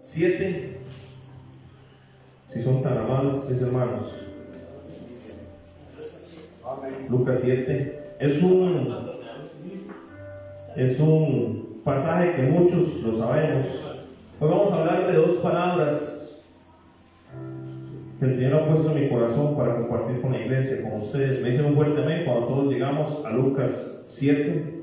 7, si son tan amables, mis hermanos. Lucas 7 es un pasaje que muchos lo sabemos. Hoy vamos a hablar de dos palabras que el Señor ha puesto en mi corazón para compartir con la iglesia, con ustedes. Me dicen un fuerte amén cuando todos llegamos a Lucas 7.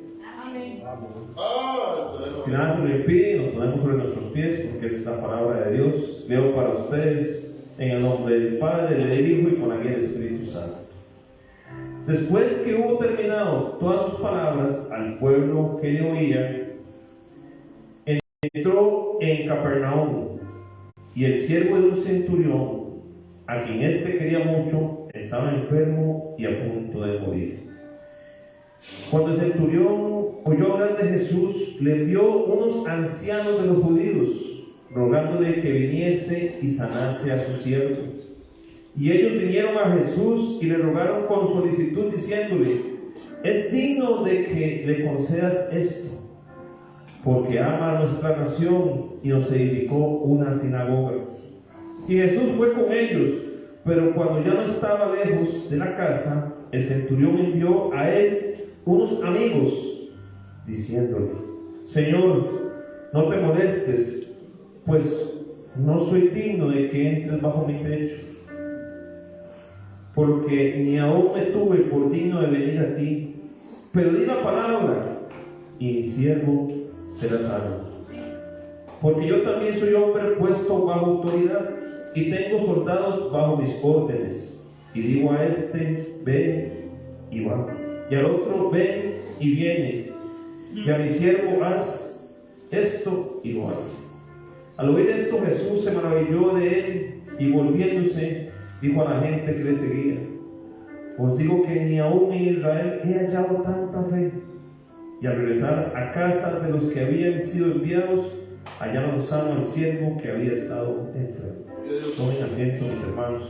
Si nada se me impide, nos ponemos sobre nuestros pies porque es la palabra de Dios. Leo para ustedes en el nombre del Padre, del Hijo y con la guía del Espíritu Santo. Después que hubo terminado todas sus palabras al pueblo que le oía, entró en Capernaum, y el siervo de un centurión, a quien éste quería mucho, estaba enfermo y a punto de morir. Cuando el centurión oyó hablar de Jesús, le envió unos ancianos de los judíos, rogándole que viniese y sanase a su siervo. Y ellos vinieron a Jesús y le rogaron con solicitud, diciéndole: es digno de que le concedas esto, porque ama a nuestra nación y nos edificó una sinagoga. Y Jesús fue con ellos, pero cuando ya no estaba lejos de la casa, el centurión envió a él unos amigos, diciéndole: Señor, no te molestes, pues no soy digno de que entres bajo mi techo, porque ni aún me tuve por digno de venir a ti, pero di la palabra y mi siervo será salvo. Porque yo también soy hombre puesto bajo autoridad y tengo soldados bajo mis órdenes, y digo a este: ven, y va, y al otro: ven, y viene, y a mi siervo: haz esto, y lo hace. Al oír esto, Jesús se maravilló de él, y volviéndose dijo a la gente que le seguía: os digo que ni aún en Israel he hallado tanta fe. Y al regresar a casa de los que habían sido enviados, hallaron sano al siervo que había estado enfermo. Tomen asiento, mis hermanos.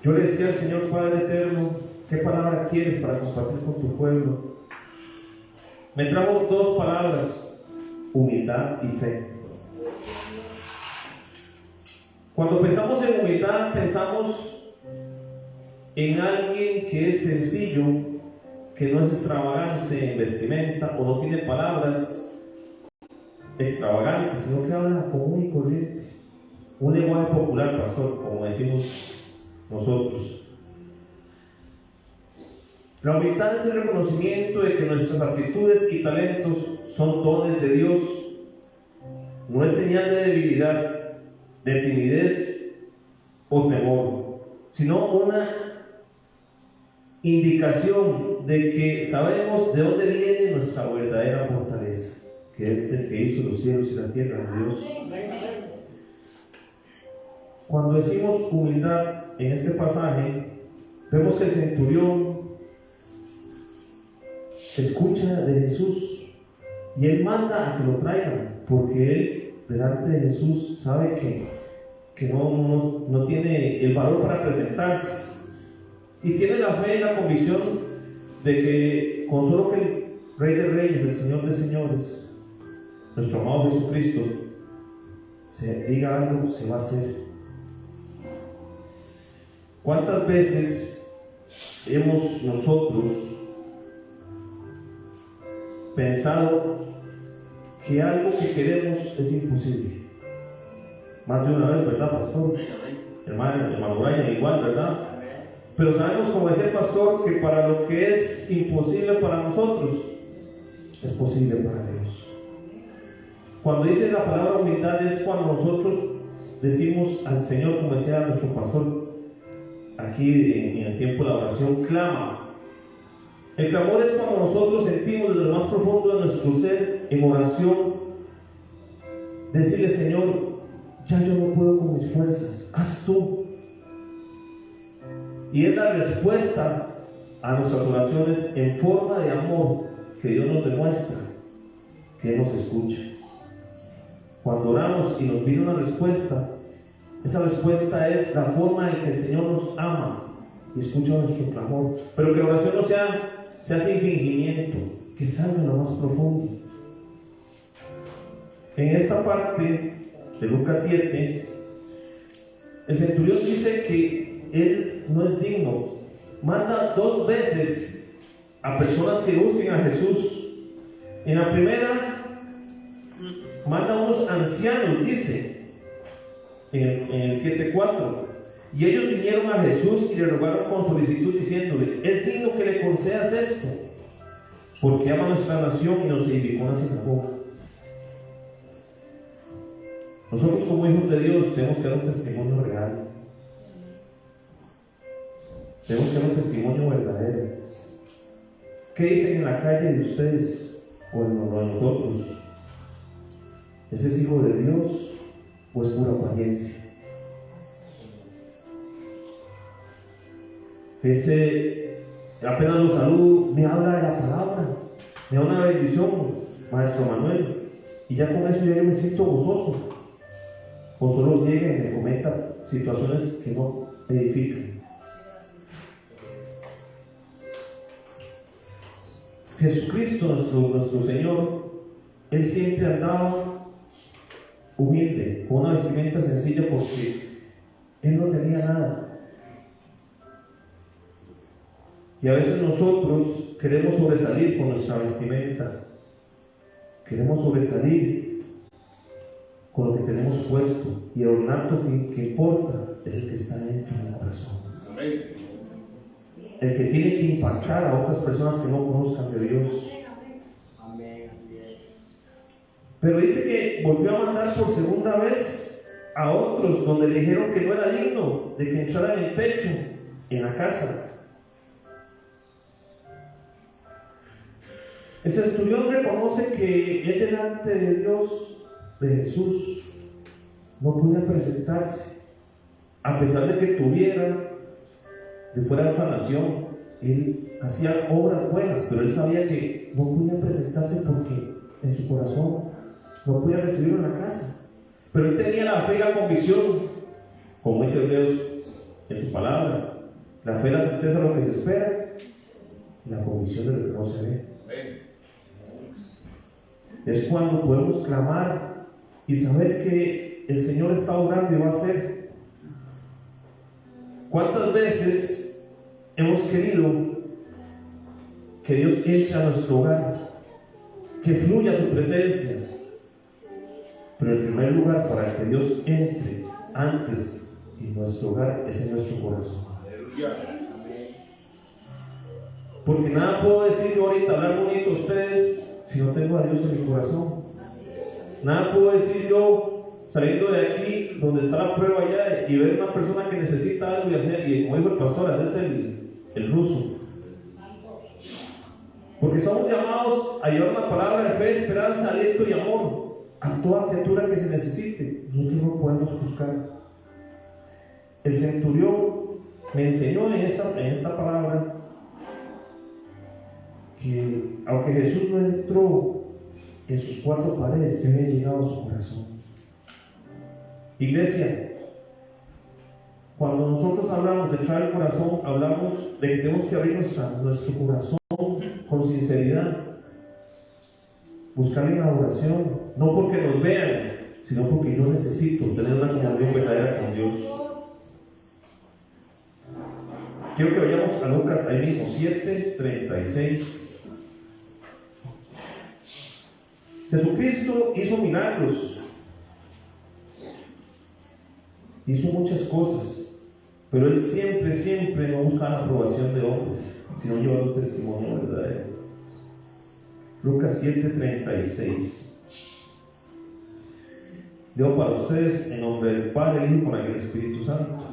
Yo le decía al Señor: Padre eterno, ¿qué palabra quieres para compartir con tu pueblo? Me trajo dos palabras: humildad y fe. Cuando pensamos en humildad, pensamos en alguien que es sencillo, que no es extravagante en vestimenta o no tiene palabras extravagantes, sino que habla común y corriente. Un lenguaje popular, pastor, como decimos nosotros. La humildad es el reconocimiento de que nuestras aptitudes y talentos son dones de Dios. No es señal de debilidad, de timidez o temor, sino una indicación de que sabemos de dónde viene nuestra verdadera fortaleza, que es el que hizo los cielos y la tierra, Dios. Cuando decimos humildad en este pasaje, vemos que el centurión escucha de Jesús y él manda a que lo traigan, porque él delante de Jesús sabe que no tiene el valor para presentarse, y tiene la fe y la convicción de que con solo que el Rey de Reyes, el Señor de Señores, nuestro amado Jesucristo, se diga algo, se va a hacer. ¿Cuántas veces hemos nosotros pensado que algo que queremos es imposible? Más de una vez, ¿verdad, pastor? Hermano Brian, igual, ¿verdad? Pero sabemos, como decía el pastor, que para lo que es imposible para nosotros, es posible para Dios. Cuando dice la palabra humildad, es cuando nosotros decimos al Señor, como decía nuestro pastor aquí en el tiempo de la oración, clama. El clamor es cuando nosotros sentimos desde lo más profundo de nuestro ser, en oración, decirle: Señor, ya yo no puedo con mis fuerzas, haz tú. Y es la respuesta a nuestras oraciones en forma de amor que Dios nos demuestra, que Él nos escucha. Cuando oramos y nos viene una respuesta, esa respuesta es la forma en que el Señor nos ama y escucha nuestro clamor. Pero que la oración no sea sin fingimiento, que salga en lo más profundo. en esta parte de Lucas 7, el centurión dice que él no es digno. Manda 2 veces a personas que busquen a Jesús. En la primera, manda a unos ancianos, dice, en el 7:4. Y ellos vinieron a Jesús y le rogaron con solicitud, diciéndole: es digno que le concedas esto, porque ama nuestra nación y nos edificó una sinagoga. Nosotros, como hijos de Dios, tenemos que dar un testimonio real. Tenemos que dar un testimonio verdadero. ¿Qué dicen en la calle de ustedes o de nosotros? ¿Ese es hijo de Dios o es pura apariencia? Ese apenas lo saludo, me habla de la palabra, me da una bendición, Maestro Manuel, y ya con eso yo me siento gozoso. O solo llega y me comenta situaciones que no edifican. Jesucristo, nuestro Señor, Él siempre andaba humilde, con una vestimenta sencilla, porque Él no tenía nada. Y a veces nosotros queremos sobresalir con nuestra vestimenta, queremos sobresalir con lo que tenemos puesto, y el ornato que importa es el que está dentro del corazón. Amén. El que tiene que impactar a otras personas que no conozcan de Dios. Amén. Pero dice que volvió a mandar por segunda vez a otros, donde le dijeron que no era digno de que entrara en el techo, en la casa. El centurión reconoce que él delante de Dios, de Jesús, no podía presentarse, a pesar de que tuviera de fuera de otra nación. Él hacía obras buenas, pero él sabía que no podía presentarse porque en su corazón no podía recibirlo en la casa. Pero él tenía la fe y la convicción, como dice Hebreos en su palabra: la fe, la certeza de lo que se espera, y la convicción de lo que no se ve. Es cuando podemos clamar y saber que el Señor está obrando y va a hacer. ¿Cuántas veces hemos querido que Dios entre a nuestro hogar, que fluya su presencia? Pero el primer lugar para que Dios entre antes en nuestro hogar es en nuestro corazón. Porque nada puedo decir yo ahorita, hablar bonito a ustedes, si no tengo a Dios en mi corazón. Nada puedo decir yo saliendo de aquí, donde está la prueba allá, y ver una persona que necesita algo y hacer, y como dijo el pastor, hacerse el ruso. Porque somos llamados a llevar una palabra de fe, esperanza, aliento y amor a toda criatura que se necesite. Nosotros no podemos juzgar. El centurión me enseñó en esta palabra que aunque Jesús no entró en sus 4 paredes, que había llegado a su corazón. Iglesia, cuando nosotros hablamos de entrar al corazón, hablamos de que tenemos que abrir nuestro corazón con sinceridad, buscar en la oración, no porque nos vean, sino porque yo necesito tener una comunión verdadera con Dios. Quiero que vayamos a Lucas ahí mismo, 7:36. Jesucristo hizo milagros, hizo muchas cosas, pero Él siempre no buscaba la aprobación de hombres, sino llevaba un testimonio verdadero. Lucas 7:36. Leo para ustedes en nombre del Padre, el Hijo y el Espíritu Santo.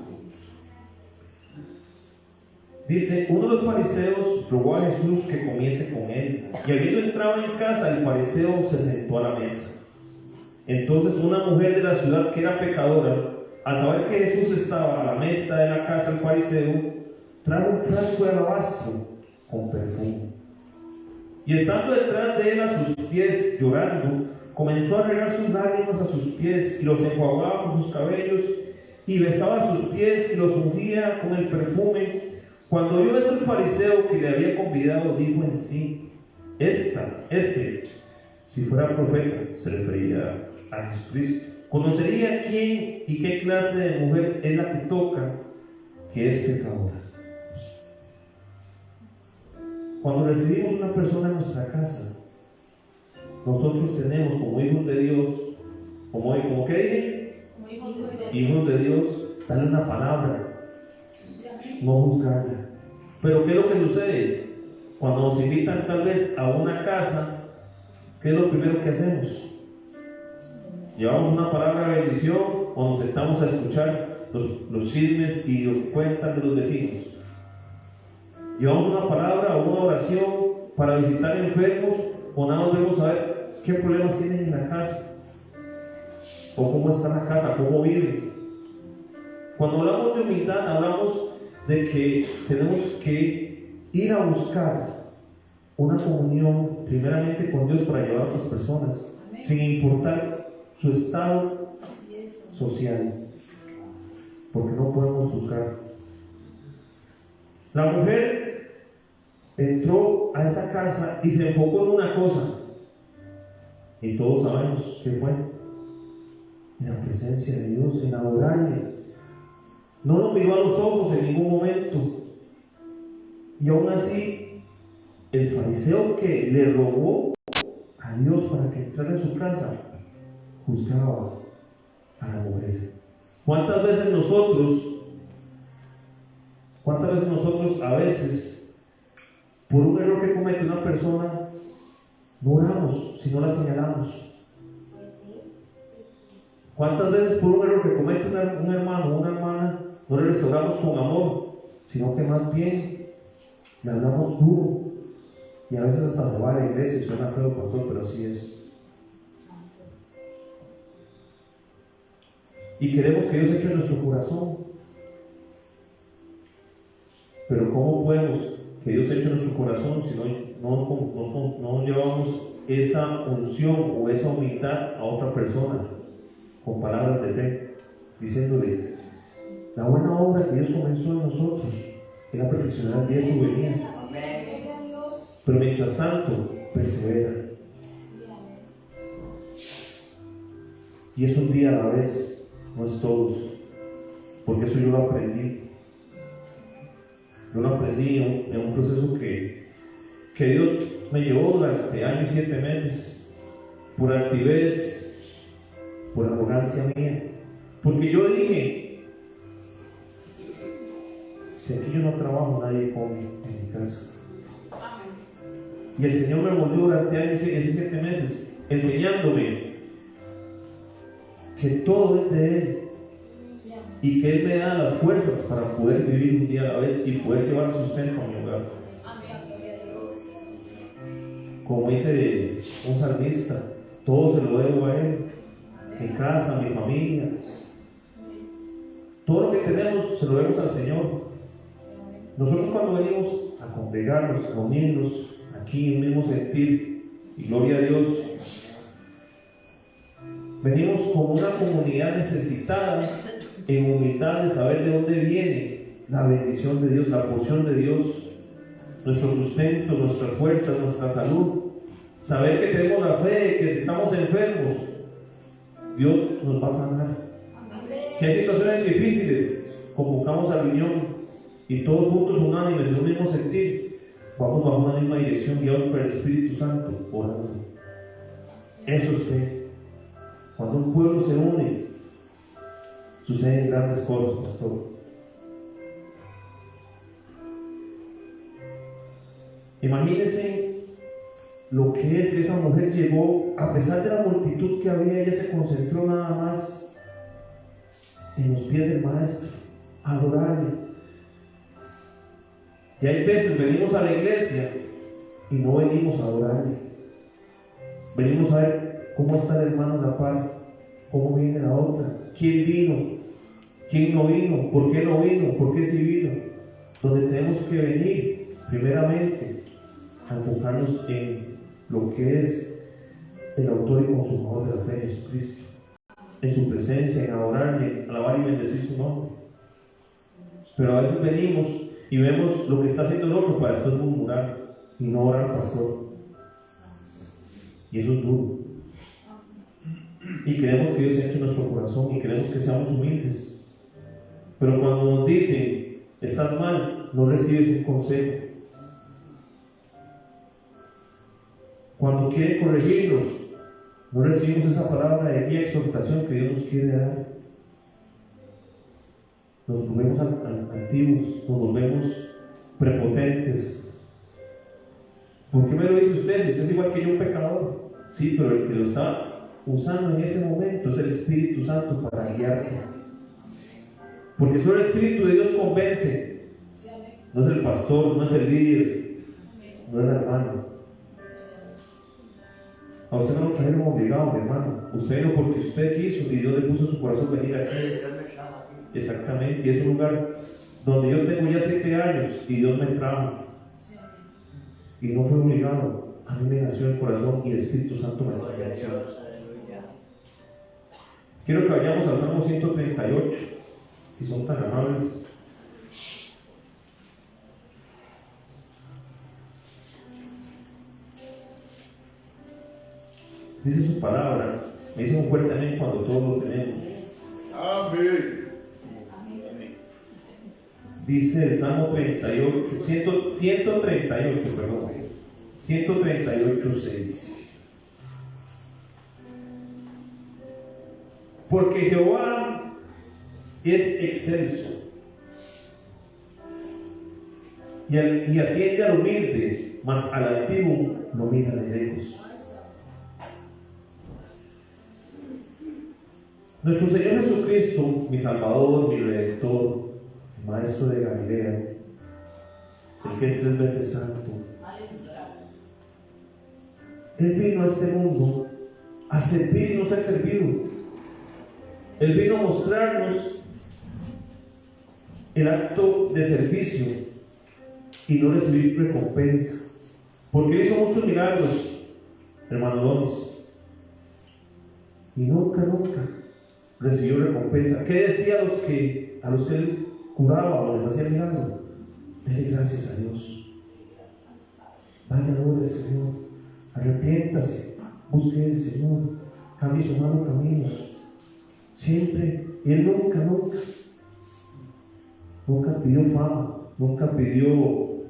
Dice: uno de los fariseos rogó a Jesús que comiese con él, y habiendo entrado en casa, el fariseo se sentó a la mesa. Entonces una mujer de la ciudad, que era pecadora, al saber que Jesús estaba a la mesa de la casa del fariseo, trajo un frasco de alabastro con perfume, y estando detrás de él a sus pies llorando, comenzó a regar sus lágrimas a sus pies, y los enjuagaba con sus cabellos, y besaba sus pies y los ungía con el perfume. Cuando oyó esto el fariseo que le había convidado, dijo en sí: este Si fuera profeta, se refería a Jesucristo. Conocería quién y qué clase de mujer es la que toca, que es pecadora. Cuando recibimos una persona en nuestra casa, nosotros tenemos como hijos de Dios, como ¿qué dije? Hijos de Dios, darle una palabra, no juzgarla. Pero ¿qué es lo que sucede? Cuando nos invitan tal vez a una casa, ¿qué es lo primero que hacemos? Llevamos una palabra de bendición o nos sentamos a escuchar los chismes y lo que cuentan de los vecinos. Llevamos una palabra o una oración para visitar enfermos o nada más vemos a ver qué problemas tienen en la casa o cómo está la casa, cómo viven. Cuando hablamos de humildad, hablamos de que tenemos que ir a buscar una comunión primeramente con Dios para llevar a otras personas, sin importar su estado social, porque no podemos juzgar. La mujer entró a esa casa y se enfocó en una cosa, y todos sabemos qué fue: en la presencia de Dios, en adorarle. No lo miró a los ojos en ningún momento, y aún así el fariseo que le rogó a Dios para que entrara en su casa juzgaba a la mujer. ¿Cuántas veces nosotros a veces, por un error que comete una persona, no oramos, sino la señalamos? ¿Cuántas veces por un error que comete un hermano o una hermana, no le restauramos con amor, sino que más bien le hablamos duro? Y a veces hasta se va a la iglesia y suena feo, pastor, pero así es. Y queremos que Dios eche en nuestro corazón. Pero ¿cómo podemos que Dios eche en nuestro corazón si no llevamos esa unción o esa humildad a otra persona con palabras de fe, diciéndole: la buena obra que Dios comenzó en nosotros, Él la perfeccionará el día de su venida? Pero mientras tanto, persevera. Y es un día a la vez, no es todos, porque eso yo lo aprendí. Yo lo aprendí en un proceso que Dios me llevó durante años y 7 meses, por altivez, por arrogancia mía. Porque yo dije: si aquí yo no trabajo, nadie come en mi casa. Y el Señor me volvió durante años y 7 meses, enseñándome que todo es de Él y que Él me da las fuerzas para poder vivir un día a la vez y poder llevar sustento a mi hogar. Como dice un salmista, todo se lo debo a Él, mi casa, mi familia, todo lo que tenemos se lo debemos al Señor. Nosotros cuando venimos a congregarnos, a unirnos aquí en el mismo sentir, y gloria a Dios, venimos como una comunidad necesitada en humildad de saber de dónde viene la bendición de Dios, la porción de Dios, nuestro sustento, nuestras fuerzas, nuestra salud. Saber que tenemos la fe, que si estamos enfermos, Dios nos va a sanar. Si hay situaciones difíciles, convocamos a reunión y todos juntos, unánimes, en un mismo sentir, vamos bajo una misma dirección, guiados por el Espíritu Santo, orando. Eso es fe. Cuando un pueblo se une, suceden grandes cosas, pastor. Imagínense lo que es que esa mujer llegó, a pesar de la multitud que había, ella se concentró nada más en los pies del Maestro, a adorarle. Y hay veces venimos a la iglesia y no venimos a adorarle. Venimos a ver cómo está el hermano en la paz, cómo viene la otra, quién vino, quién no vino, por qué no vino, por qué sí vino. Donde tenemos que venir, primeramente, a enfocarnos en lo que es el autor y consumador de la fe, Jesucristo, en su presencia, en adorarle, alabar y bendecir su nombre. Pero a veces venimos y vemos lo que está haciendo el otro para después murmurar y no orar al pastor. Y eso es duro. Y queremos que Dios entre en nuestro corazón y queremos que seamos humildes. Pero cuando nos dicen, estás mal, no recibes un consejo. Cuando quieren corregirnos, no recibimos esa palabra de guía, exhortación que Dios nos quiere dar. Nos volvemos altivos, nos volvemos prepotentes. ¿Por qué me lo dice usted? Si usted es igual que yo, un pecador. Sí, pero el que lo está usando en ese momento es el Espíritu Santo para guiarte. Porque solo el Espíritu de Dios convence. No es el pastor, no es el líder, no es el hermano. A usted no lo trajeron obligado, mi hermano. Usted no, porque usted quiso y Dios le puso en su corazón venir aquí. Exactamente, y es un lugar donde yo tengo ya 7 años y Dios me trajo. Y no fue obligado, a mí me nació el corazón y el Espíritu Santo me trajo. Quiero que vayamos al Salmo 138, si son tan amables. Dice su palabra, me dice un fuerte amén cuando todos lo tenemos. Amén. Dice el Salmo 138:6. Porque Jehová es excelso y atiende al humilde, mas al altivo lo mira de lejos. Nuestro Señor Jesucristo, mi Salvador, mi Redentor, el Maestro de Galilea, el que es 3 veces santo, Él vino a este mundo a servir y nos ha servido. Él vino a mostrarnos el acto de servicio y no recibir recompensa, porque Él hizo muchos milagros, hermano Donis, y nunca recibió recompensa. ¿Qué decía a los que Él curaba o les hacía milagros? Dele gracias a Dios, vaya a adore al Señor, arrepiéntase, busque al Señor, cambie sus malos caminos. Siempre, y Él nunca pidió fama, nunca pidió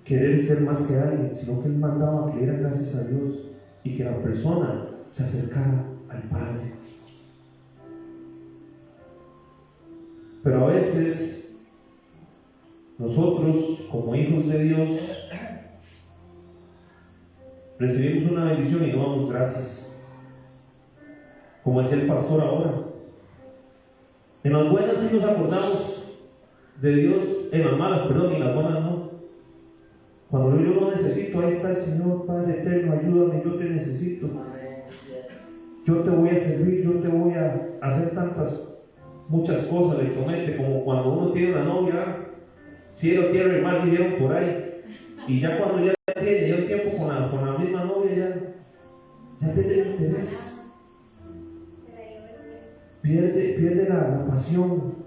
querer ser más que alguien, sino que Él mandaba que diera gracias a Dios y que la persona se acercara al Padre. Pero a veces nosotros, como hijos de Dios, recibimos una bendición y no damos gracias, como decía el pastor ahora. En las buenas sí nos acordamos de Dios, en las malas, perdón, y en las buenas no. Cuando yo lo necesito, ahí está el Señor, Padre eterno, ayúdame, yo te necesito. Yo te voy a servir, yo te voy a hacer muchas cosas, le promete, como cuando uno tiene una novia, cielo, tierra y mar, dijeron por ahí, y ya cuando ya tiene ya un tiempo con la misma novia, ya pierde el interés, pierde la pasión.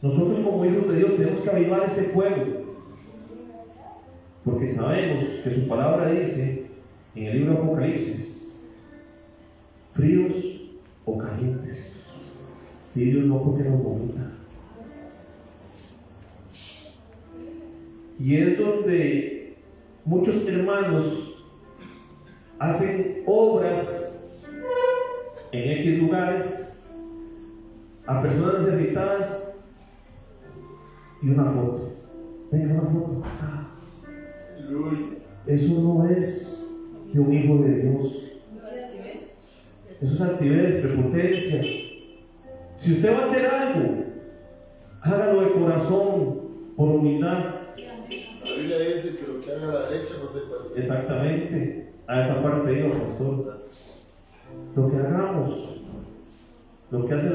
Nosotros como hijos de Dios tenemos que avivar ese fuego, porque sabemos que su palabra dice en el libro de Apocalipsis, fríos o calientes. Si Dios no, porque nos vomita. Y es donde muchos hermanos hacen obras en X lugares a personas necesitadas y una foto. Venga, una foto. Eso no es de un hijo de Dios. Eso es altivez, prepotencia. Si usted va a hacer algo, hágalo de corazón, por humildad. La Biblia dice que lo que haga a la derecha no se puede. Exactamente, a esa parte iba, pastor. Lo que hagamos, lo que hace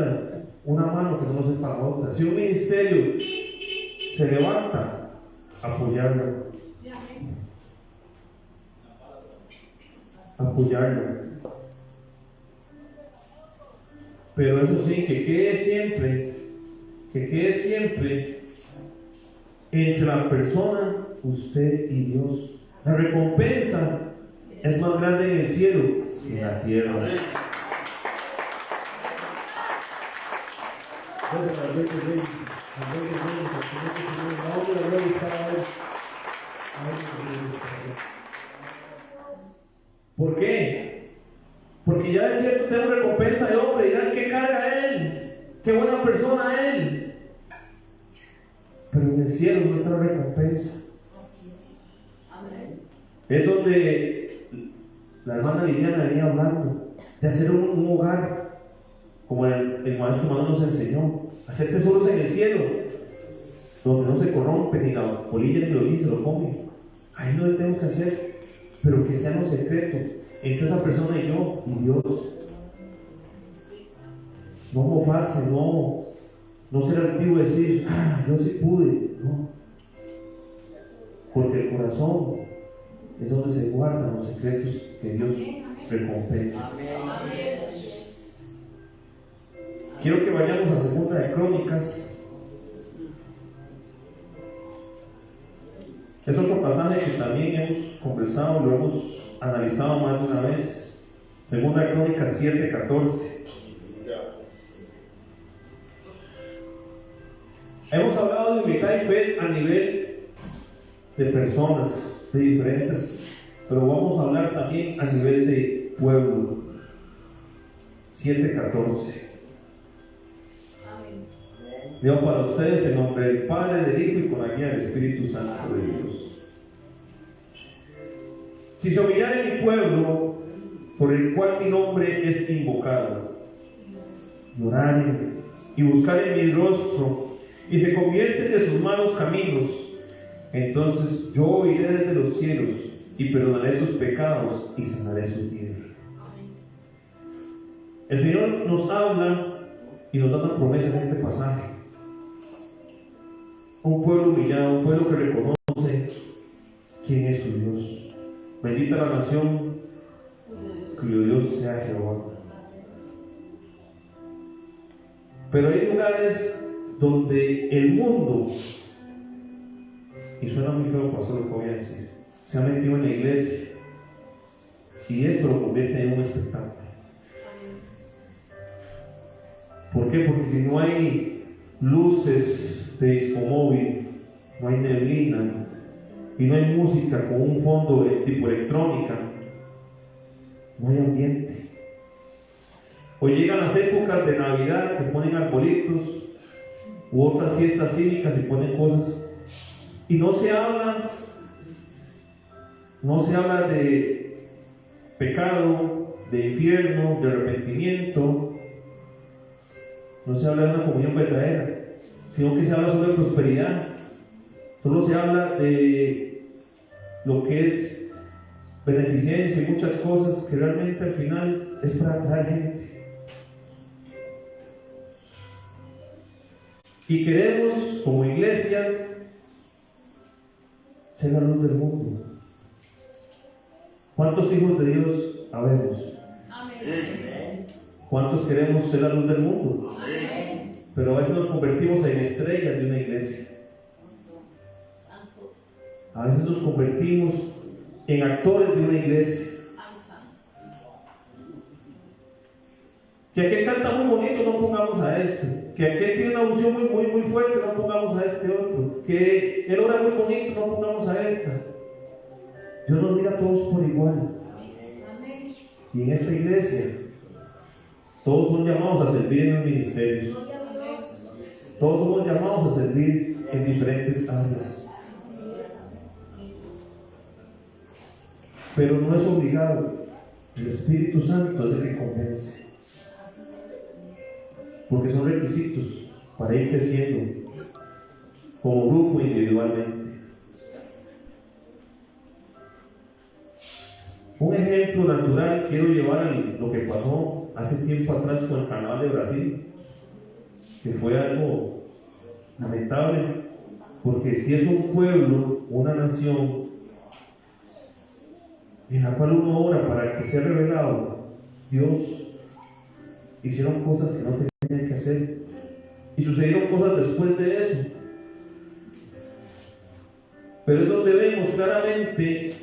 una mano que no nos sepa la otra. Si un ministerio se levanta, apoyarlo. Apoyarlo. Pero eso sí, que quede siempre entre la persona, usted y Dios. La recompensa es más grande en el cielo que en la tierra. ¿Por qué? Porque ya es cierto, tengo recompensa de hombre. Dirán, qué carga él, qué buena persona él. Pero en el cielo no está la recompensa. Es donde la hermana Liliana venía hablando de hacer un hogar, como el maestro Manuel nos enseñó, hacer tesoros en el cielo, donde no se corrompe, ni la polilla ni los niños se lo comen. Ahí no lo tenemos que hacer, pero que sea en lo secreto, entre esa persona y yo, y Dios. No mofarse, no ser altivo y decir, yo sí pude, no. Porque el corazón es donde se guardan los secretos que Dios recompensa. Quiero que vayamos a 2 de Crónicas. Es otro pasaje que también hemos conversado, lo hemos analizado más de una vez. 2 de Crónicas 7:14. Hemos hablado de humildad y fe a nivel de personas, de diferentes, pero vamos a hablar también a nivel de pueblo. 7:14. Leo para ustedes en nombre del Padre, del Hijo y con la guía del Espíritu Santo de Dios. Si se humillare mi pueblo, por el cual mi nombre es invocado, y oraren y buscaren mi rostro, y se convierten de sus malos caminos, entonces yo oiré desde los cielos y perdonaré sus pecados y sanaré su tierra. El Señor nos habla y nos da una promesa en este pasaje. Un pueblo humillado, un pueblo que reconoce quién es su Dios. Bendita la nación cuyo Dios sea Jehová. Pero hay lugares donde el mundo, y suena muy feo, pastor, lo que voy a decir, se ha metido en la iglesia y esto lo convierte en un espectáculo. ¿Por qué? Porque si no hay luces de disco móvil, no hay neblina y no hay música con un fondo de tipo electrónica, no hay ambiente. O llegan las épocas de Navidad que ponen arbolitos u otras fiestas cívicas y ponen cosas y no se habla de pecado, de infierno, de arrepentimiento, no se habla de una comunión verdadera, sino que se habla solo de prosperidad, solo se habla de lo que es beneficencia y muchas cosas que realmente al final es para atraer gente. Y queremos, como iglesia, ser la luz del mundo. ¿Cuántos hijos de Dios habemos? Amén. ¿Cuántos queremos ser la luz del mundo? Amén. Pero a veces nos convertimos en estrellas de una iglesia. A veces nos convertimos en actores de una iglesia. Que aquel canta muy bonito, no pongamos a este. Que aquel tiene una unción muy fuerte, no pongamos a este otro. Que él ora muy bonito, no pongamos a esta. Dios nos mira a todos por igual. Y en esta iglesia, todos son llamados a servir en los ministerios. Todos somos llamados a servir en diferentes áreas. Pero no es obligado. El Espíritu Santo es el que convence. Porque son requisitos para ir creciendo como grupo, individualmente. Un ejemplo natural quiero llevar a lo que pasó hace tiempo atrás con el Carnaval de Brasil, que fue algo lamentable, porque si es un pueblo, una nación en la cual uno ora para que sea revelado Dios, hicieron cosas que no tenían que hacer y sucedieron cosas después de eso. Pero es donde vemos claramente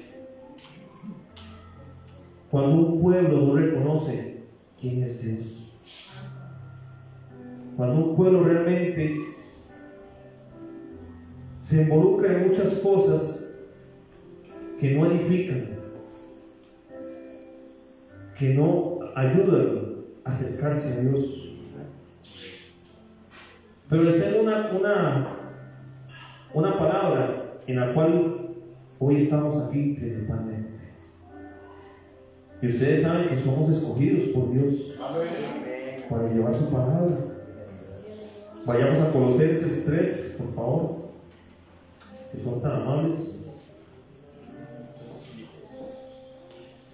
Cuando un pueblo no reconoce quién es Dios. Cuando un pueblo realmente se involucra en muchas cosas que no edifican, que no ayudan a acercarse a Dios. Pero les tengo una palabra en la cual hoy estamos aquí principalmente. Y ustedes saben que somos escogidos por Dios para llevar su palabra. Vayamos a Colosenses 3, por favor, que son tan amables.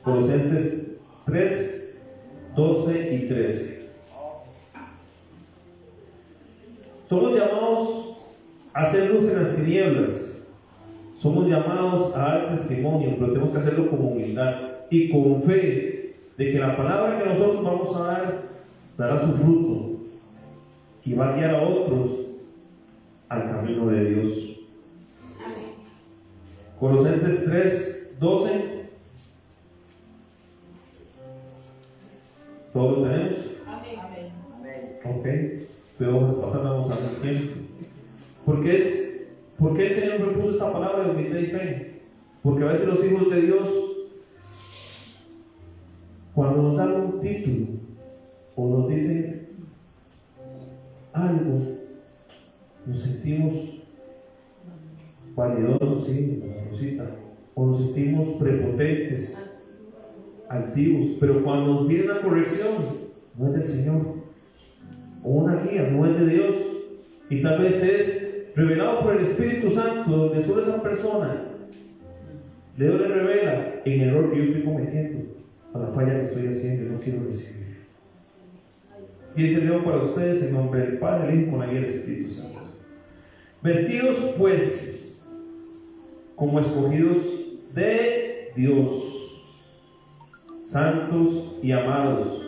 Colosenses 3, 12 y 13. Somos llamados a hacer luz en las tinieblas. Somos llamados a dar testimonio, pero tenemos que hacerlo con humildad y con fe de que la palabra que nosotros vamos a dar dará su fruto y va a guiar a otros al camino de Dios. Amén. Colosenses 3, 12. ¿Todos lo tenemos? Amén. Ok, pero vamos a pasar, vamos a ver tiempo. ¿Por qué el Señor me puso esta palabra de humildad y fe? Porque a veces los hijos de Dios, cuando nos dan un título o nos dicen algo, nos sentimos vanidosos, sí, o nos sentimos prepotentes, altivos. Pero cuando nos viene una corrección, no es del Señor, o una guía, no es de Dios, y tal vez es revelado por el Espíritu Santo, donde solo esa persona Dios le revela en el error que yo estoy cometiendo, a la falla que estoy haciendo y no quiero recibir. Y ese leo para ustedes en nombre del Padre, el Hijo, con la guía del Espíritu Santo. Vestidos pues como escogidos de Dios, santos y amados,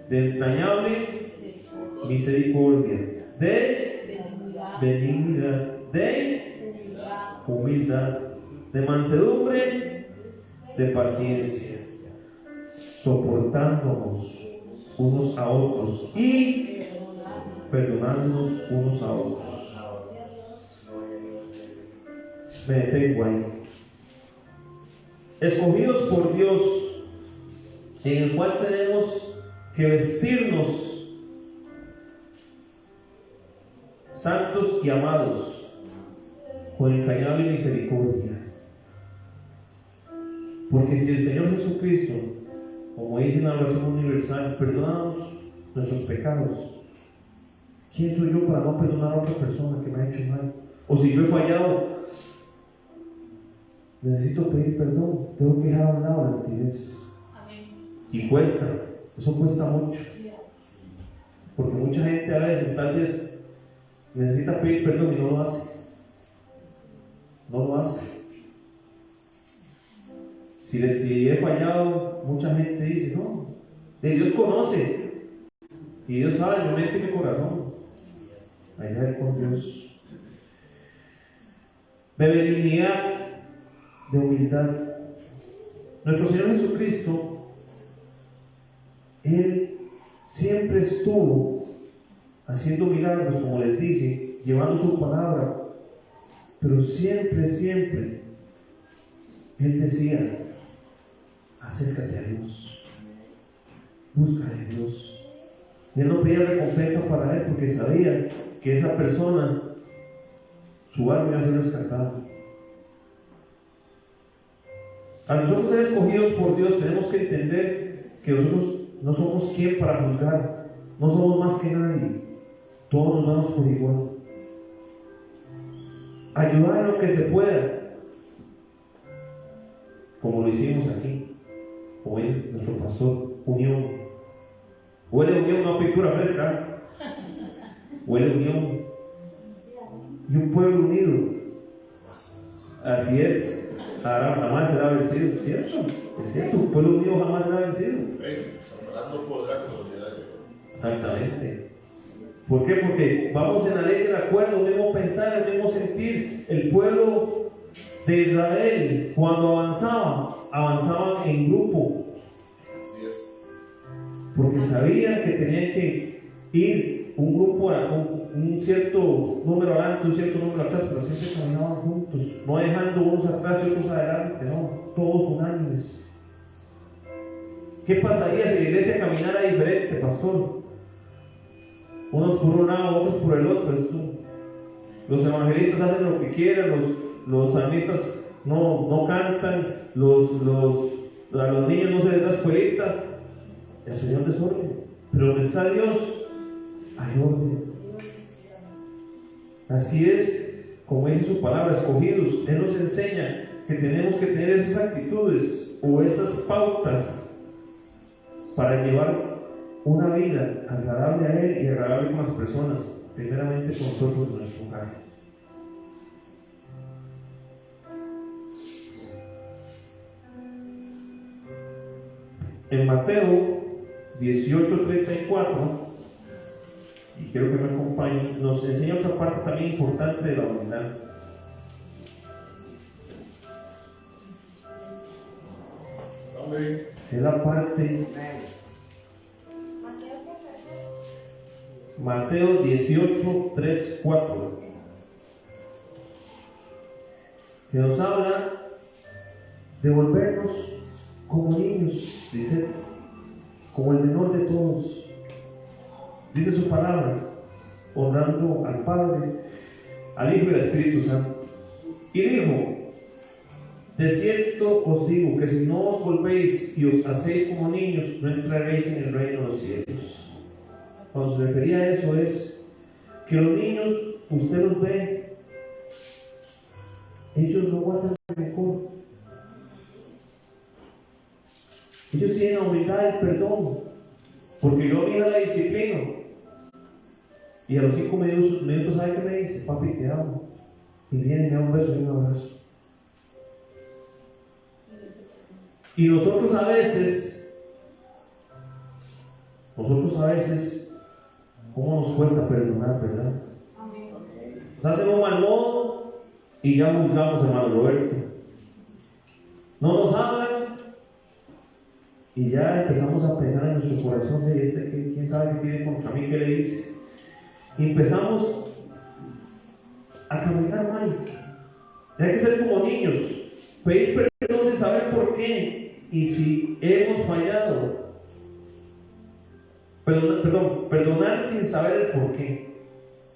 de entrañable misericordia, de benignidad, de humildad, de mansedumbre, de paciencia, soportándonos unos a otros y perdonándonos unos a otros. Me detengo ahí. Escogidos por Dios, en el cual tenemos que vestirnos santos y amados con entrañable misericordia. Porque si el Señor Jesucristo, como dice en la oración universal, perdónanos nuestros pecados, ¿quién soy yo para no perdonar a otra persona que me ha hecho mal? O si yo he fallado, necesito pedir perdón, tengo que dejar a un lado la altivez. Y cuesta, eso cuesta mucho, porque mucha gente a veces tal vez necesita pedir perdón y no lo hace. Si he fallado, mucha gente dice, no, Dios conoce y Dios sabe mi mente y mi corazón. Allá es con Dios. De benignidad, de humildad. Nuestro Señor Jesucristo, Él siempre estuvo haciendo milagros, como les dije, llevando su palabra, pero siempre Él decía: acércate a Dios, busca a Dios. Él no pedía recompensa para él porque sabía que esa persona, su alma iba a ser rescatada. A nosotros ser escogidos por Dios tenemos que entender que nosotros no somos quien para juzgar, no somos más que nadie, todos nos vamos por igual. Ayudar en lo que se pueda, como lo hicimos aquí, como dice nuestro pastor, unión. Huele unión, no pintura fresca, huele unión. Y un pueblo unido, así es, jamás será vencido, ¿cierto? Es cierto, un pueblo unido jamás será vencido. Exactamente. ¿Por qué? Porque vamos en la ley del acuerdo, debemos pensar, debemos sentir. El pueblo de Israel, cuando avanzaban en grupo, porque sabían que tenían que ir un grupo, un cierto número adelante, un cierto número atrás, pero siempre caminaban juntos, no dejando unos atrás y otros adelante, no, todos unánimes. ¿Qué pasaría si la iglesia caminara diferente, pastor? Unos por un lado, otros por el otro. Los evangelistas hacen lo que quieran, los salmistas no cantan, a los niños no se les da escuelita. Eso es un desorden. Pero donde está Dios, hay orden. Así es, como dice su palabra, escogidos. Él nos enseña que tenemos que tener esas actitudes o esas pautas para llevar una vida agradable a Él y agradable con las personas, primeramente con nosotros en nuestro hogar. En Mateo 18:34, y quiero que me acompañen, nos enseña otra parte también importante de la humildad. Amén. Es la parte Mateo 18:3-4, que nos habla de volvernos como niños, dice, como el menor de todos. Dice su palabra, honrando al Padre, al Hijo y al Espíritu Santo. Y dijo: de cierto os digo que si no os volvéis y os hacéis como niños, no entraréis en el reino de los cielos. Cuando se refería a eso es que los niños, usted los ve, ellos no guardan rencor. Ellos tienen la humildad del perdón, porque yo a mi hija la disciplino y a los 5 minutos ¿sabe qué me dice? Papi, te amo. Y viene y me da un beso y un abrazo. Y nosotros a veces, ¿cómo nos cuesta perdonar, verdad? Nos hacen un mal modo y ya juzgamos, hermano Roberto. No nos hablan y ya empezamos a pensar en nuestro corazón de quién sabe qué tiene contra mí, qué le hice. Y empezamos a caminar mal. Hay que ser como niños, pedir perdón sin saber por qué. Y si hemos fallado, perdonar sin saber el por qué.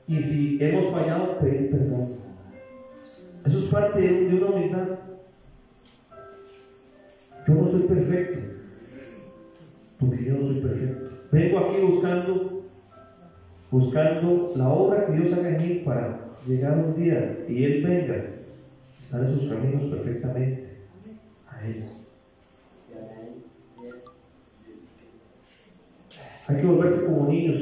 Y si hemos fallado, pedir perdón. Eso es parte de una humildad. Yo no soy perfecto, porque yo no soy perfecto. Vengo aquí buscando la obra que Dios haga en mí para llegar un día y Él venga, estar en sus caminos perfectamente a Él. Hay que volverse como niños,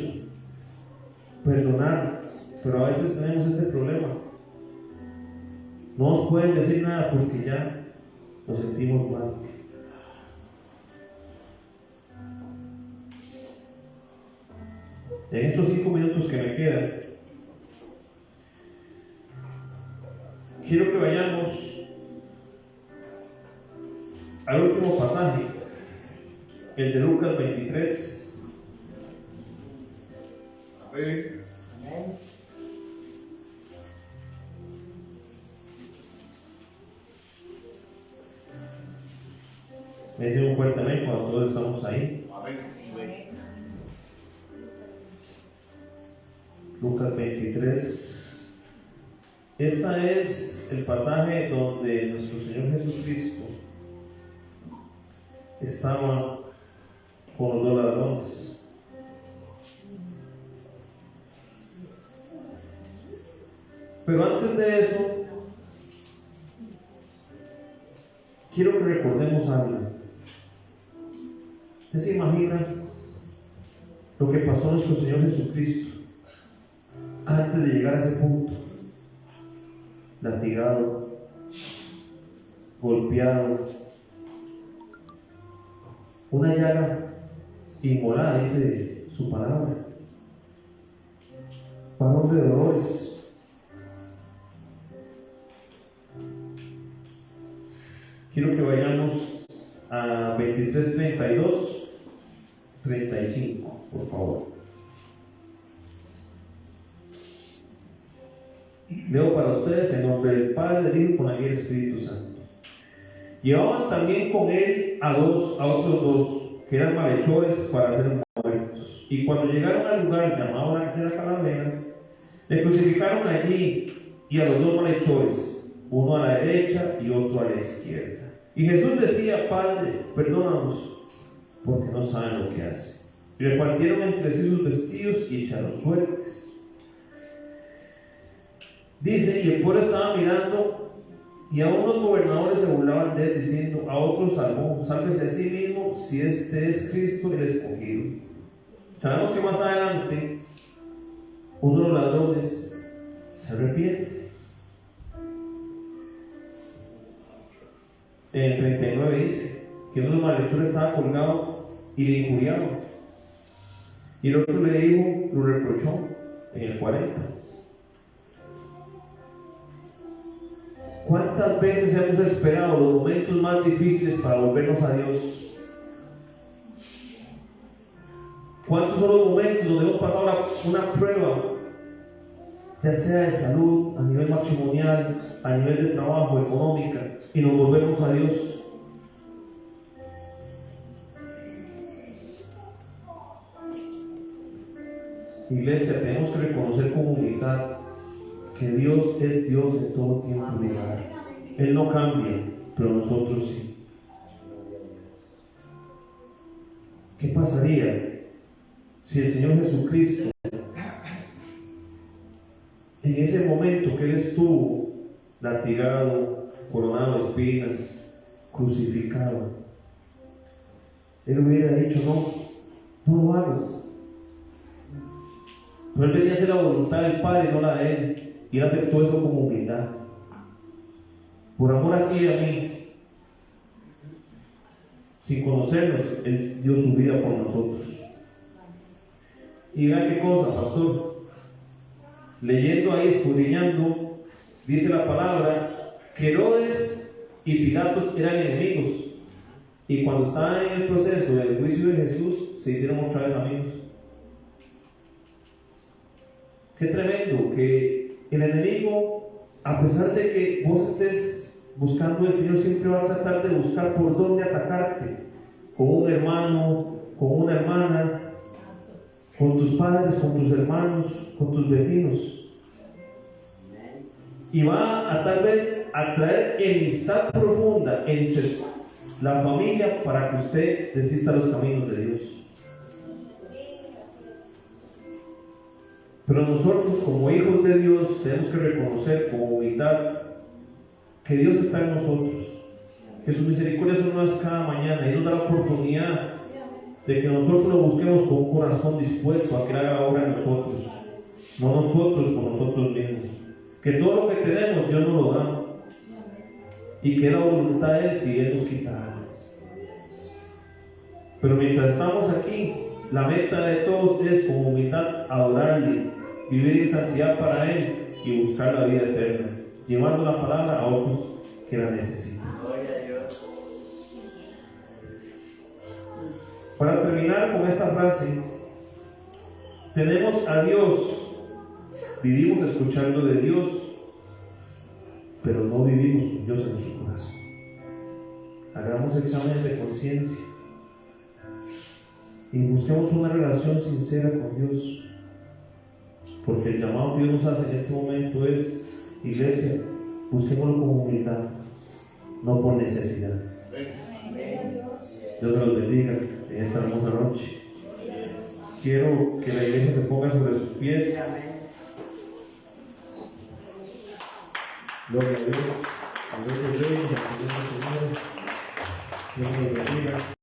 perdonar, pero a veces tenemos ese problema. No nos pueden decir nada porque ya nos sentimos mal. En estos 5 minutos que me quedan, quiero que vayamos al último pasaje, el de Lucas 23. Amén. Me dicen un fuerte amén cuando todos estamos ahí. Amén. Lucas 23. Este es el pasaje donde nuestro Señor Jesucristo estaba con los 2 ladrones. Pero antes de eso, quiero que recordemos algo. ¿Usted se imagina lo que pasó a nuestro Señor Jesucristo antes de llegar a ese punto? Latigado, golpeado, una llaga inmolada, dice su palabra, varón de dolores. Quiero que vayamos a 23:32. 35, por favor. Leo para ustedes en nombre del Padre, del Hijo y con la guía del Espíritu Santo. Llevaban también con él a otros dos, que eran malhechores para ser muertos. Y cuando llegaron al lugar llamado la Calavera, le crucificaron allí y a los dos malhechores, uno a la derecha y otro a la izquierda. Y Jesús decía: Padre, perdónanos, porque no saben lo que hacen. Y repartieron entre sí sus vestidos y echaron suertes. Dice: y el pueblo estaba mirando, y a unos gobernadores se burlaban de él, diciendo: a otros salvó, sálvese a sí mismo, si este es Cristo el escogido. Sabemos que más adelante uno de los ladrones se arrepiente. En el 39 dice que uno de los malhechores estaba colgado y le injuriaba, y el otro le dijo, lo reprochó. En el 40. ¿Cuántas veces hemos esperado los momentos más difíciles para volvernos a Dios? ¿Cuántos son los momentos donde hemos pasado una prueba, ya sea de salud, a nivel matrimonial, a nivel de trabajo, económica, y nos volvemos a Dios? Iglesia, tenemos que reconocer con humildad que Dios es Dios en todo tiempo y lugar. Él no cambia, pero nosotros sí. ¿Qué pasaría si el Señor Jesucristo, en ese momento que Él estuvo latigado, coronado de espinas, crucificado, Él hubiera dicho: no lo hago? Pero Él venía a hacer la voluntad del Padre, no la de Él. Y Él aceptó eso como humildad. Por amor a ti y a mí, sin conocernos, Él dio su vida por nosotros. Y vean qué cosa, pastor. Leyendo ahí, escudriñando, dice la palabra que Herodes y Pilatos eran enemigos. Y cuando estaban en el proceso del juicio de Jesús, se hicieron otra vez amigos. Qué tremendo que el enemigo, a pesar de que vos estés buscando al Señor, siempre va a tratar de buscar por dónde atacarte. Con un hermano, con una hermana, con tus padres, con tus hermanos, con tus vecinos. Y va a tal vez a traer enemistad profunda entre la familia para que usted desista de los caminos de Dios. Pero nosotros, como hijos de Dios, tenemos que reconocer con humildad que Dios está en nosotros, que sus misericordias son nuevas cada mañana, y nos da la oportunidad de que nosotros lo busquemos con un corazón dispuesto a que haga obra en nosotros, no nosotros con nosotros mismos. Que todo lo que tenemos Dios nos lo da, y que la voluntad de Él si Él nos quita algo. Pero mientras estamos aquí, la meta de todos es con humildad adorarle, vivir en santidad para Él y buscar la vida eterna, llevando la palabra a otros que la necesitan. Para terminar con esta frase, tenemos a Dios, vivimos escuchando de Dios, pero no vivimos con Dios en nuestro corazón. Hagamos exámenes de conciencia y busquemos una relación sincera con Dios, porque el llamado que Dios nos hace en este momento es: iglesia, busquémoslo con humildad, no por necesidad. Dios me los bendiga en esta hermosa noche. Quiero que la iglesia se ponga sobre sus pies. Gloria a Dios. A Dios, Dios me bendiga.